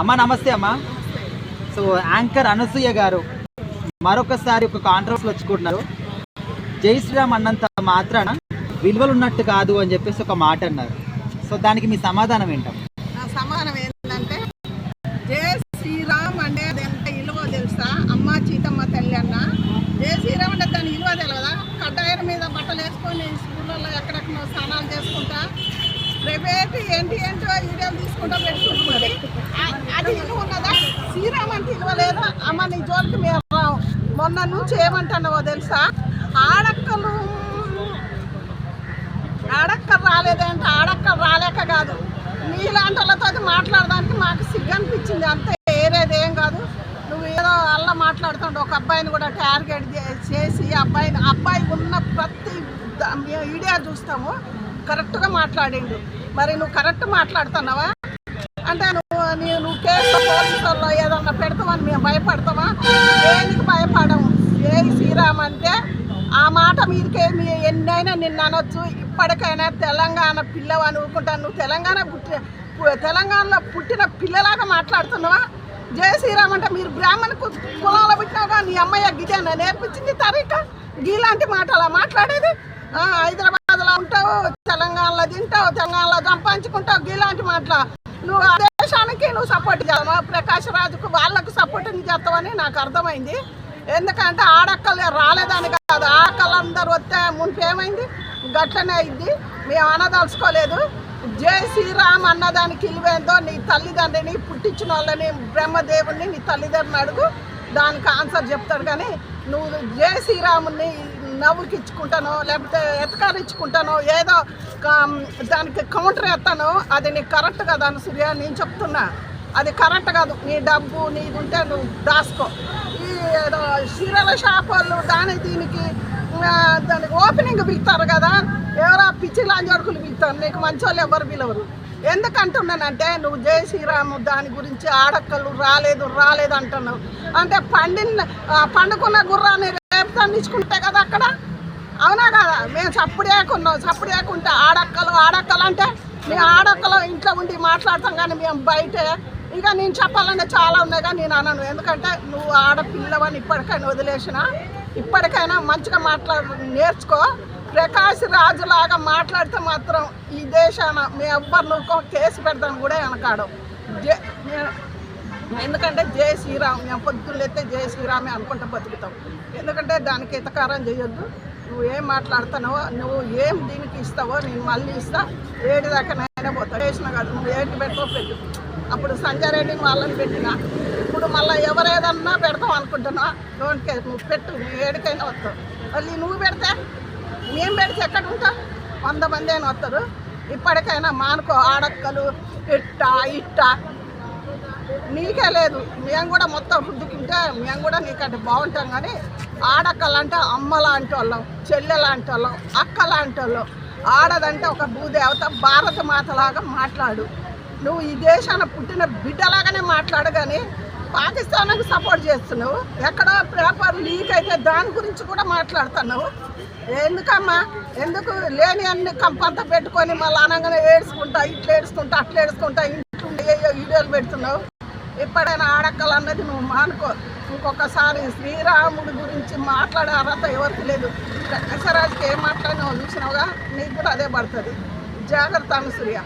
అమ్మ నమస్తే అమ్మ. సో యాంకర్ అనసూయ గారు మరొకసారి ఒక కాంట్రవర్సీలో వచ్చుకుంటున్నారు. జై శ్రీరామ్ అన్నంత మాత్రాన విలువలు ఉన్నట్టు కాదు అని చెప్పేసి ఒక మాట అన్నారు. సో దానికి మీ సమాధానం ఏంటమ్మా? సమాధానం ఏంటంటే జై శ్రీరామ్ అంటే అది ఎంత విలువ తెలుసా? అమ్మ చీతమ్మ తల్లి అన్న జై శ్రీరామ్ అంటే దాని విలువ తెలియదా? కడ్డాయిల మీద బట్టలు వేసుకొని స్కూళ్ళల్లో ఎక్కడెక్కడో స్నానాలు చేసుకుంటా ప్రైవేట్ ఏంటో వీడియోలు తీసుకుంటా పెట్టుకుంటున్నది. అది విలువ ఉన్నదా? శ్రీరామ్ అంటే విలువ లేదా? అమ్మ నీ జోలికి మేము రావు. మొన్న నుంచి ఏమంటున్నావో తెలుసా? ఆడక్కలు రాలేదంటే ఆడక్కలు రాలేక కాదు, నీలాంటి వాళ్ళతో మాట్లాడడానికి మాకు సిగ్గు అనిపించింది అంతే, ఏరేదేం కాదు. నువ్వు ఏదో అలా మాట్లాడుతుంటే ఒక అబ్బాయిని కూడా టార్గెట్ చేసి అబ్బాయి ఉన్న ప్రతి వీడియో చూస్తాము కరెక్ట్గా మాట్లాడిండు. మరి నువ్వు కరెక్ట్ మాట్లాడుతున్నావా? అంటే నువ్వు కేసు పోలీసుల్లో ఏదన్నా పెడతామని మేము భయపడతామా? దేనికి భయపడము. ఏ శ్రీరామ్ అంటే ఆ మాట మీదకే ఎన్నైనా నిన్ను అనొచ్చు. ఇప్పటికైనా తెలంగాణ పిల్లవు అనుకుంటాను. నువ్వు తెలంగాణలో పుట్టిన పిల్లలాగా మాట్లాడుతున్నావా? జై శ్రీరామ్ అంటే మీరు బ్రాహ్మణ కులంలో పుట్టినావుగా, నీ అమ్మయ్య గిదేనా నేర్పించింది తరీక గీలాంటి మాటలా మాట్లాడేది? హైదరాబాద్లో ఉంటావు, తెలంగాణలో తింటావు, తెలంగాణలో సంపాదించుకుంటావు, గీలాంటి మాటల నువ్వు ఆ దేశానికి నువ్వు సపోర్ట్ చేస్తావు. ప్రకాష్ రాజుకు వాళ్ళకు సపోర్ట్ చేస్తావని నాకు అర్థమైంది. ఎందుకంటే ఆడక్కలు రాలేదని కాదు, ఆడక్కలందరూ వస్తే మునిపేమైంది గట్లనే అయింది. మేము అనదలుచుకోలేదు. జై శ్రీరామ్ అన్నదానికి ఇలువేందో నీ తల్లిదండ్రిని పుట్టించిన వాళ్ళని బ్రహ్మదేవుని నీ తల్లిదండ్రుని అడుగు, దానికి ఆన్సర్ చెప్తాడు. కానీ నువ్వు జై శ్రీరాముని నవ్వుకిచ్చుకుంటానో లేకపోతే ఎతకారిచ్చుకుంటానో ఏదో దానికి కౌంటర్ ఎత్తానో అది నీకు కరెక్ట్ కదా సూర్య, నేను చెప్తున్నా అది కరెక్ట్ కాదు. నీ డబ్బు నీది ఉంటే నువ్వు దాసుకో. ఈ ఏదో చీరల షాప్ వాళ్ళు దీనికి ఓపెనింగ్ పిలుస్తారు కదా, ఎవరో పిచ్చి లాంజోడుకులు పిలుస్తారు, నీకు మంచి వాళ్ళు ఎవరు పిలవరు. ఎందుకంటున్నానంటే నువ్వు జై శ్రీరాము దాని గురించి ఆడక్కలు రాలేదు అంటున్నావు. అంటే పండుకున్న గుర్రాన్ని రేపు తండించుకుంటే కదా అక్కడ, అవునా కదా? మేము చప్పుడేకుంటే ఆడక్కలు అంటే మేము ఆడక్కలు ఇంట్లో ఉండి మాట్లాడతాం, కానీ మేము బయటే. ఇక నేను చెప్పాలంటే చాలా ఉన్నాయి కానీ నేను అనను. ఎందుకంటే నువ్వు ఆడపిల్లవని ఇప్పటికైనా వదిలేసిన, ఇప్పటికైనా మంచిగా నేర్చుకో. ప్రకాష్ రాజులాగా మాట్లాడితే మాత్రం ఈ దేశాన మీ ఎవ్వరు కేసు పెడతాను కూడా వెనకాడం. ఎందుకంటే జై శ్రీరామ్ మేము పొద్దున్నైతే జై శ్రీరామే అనుకుంటూ బతుకుతాం. ఎందుకంటే దానికి ఎతకారం చేయొద్దు. నువ్వు ఏం మాట్లాడుతున్నావో, నువ్వు ఏం దీనికి ఇస్తావో నేను మళ్ళీ ఇస్తా. ఏడు దాకా నేనే పోతా. చేసిన కాదు, నువ్వు ఏడికి పెడతావు పెట్టు. అప్పుడు సంజయ్ రెడ్డిని వాళ్ళని పెట్టినా, ఇప్పుడు మళ్ళీ ఎవరేదన్నా పెడతావు అనుకుంటున్నా. డోంట్ కేర్, నువ్వు పెట్టు, నువ్వు ఏడికైనా వస్తావు. మళ్ళీ నువ్వు పెడితే మేము పెడితే ఎక్కడ ఉంటావు? 100 మంది అయినా వస్తారు. ఇప్పటికైనా మానుకో. ఆడక్కలు ఇట్టా నీకే లేదు. మేము కూడా మొత్తం రుద్దుకుంటే మేము కూడా నీకంటే బాగుంటాం. కానీ ఆడక్కలంటే అమ్మ లాంటి వాళ్ళం, చెల్లె లాంటి వాళ్ళం, అక్క లాంటి వాళ్ళం. ఆడదంటే ఒక భూదేవత, భారత మాతలాగా మాట్లాడు. నువ్వు ఈ దేశాన పుట్టిన బిడ్డలాగానే మాట్లాడు, కానీ పాకిస్తాన్కి సపోర్ట్ చేస్తున్నావు. ఎక్కడో పేపర్ లీక్ అయితే దాని గురించి కూడా మాట్లాడుతున్నావు. ఎందుకమ్మా? ఎందుకు లేని అన్ని కంపంత పెట్టుకొని మళ్ళీ అనగానే ఏడ్చుకుంటా, ఇట్లా ఏడ్చుకుంటా, అట్లా ఏడ్చుకుంటా, ఇంట్లో వీడియోలు పెడుతున్నావు. ఎప్పుడైనా ఆడక్కలు అన్నది నువ్వు మానుకో. ఇంకొకసారి శ్రీరాముడి గురించి మాట్లాడే అర్హత ఎవరికి లేదు. ప్రకాశరాజుకి ఏం మాట్లాడినావు చూసినావుగా, నీకు కూడా అదే పడుతుంది. జాగ్రత్త అనసూయ.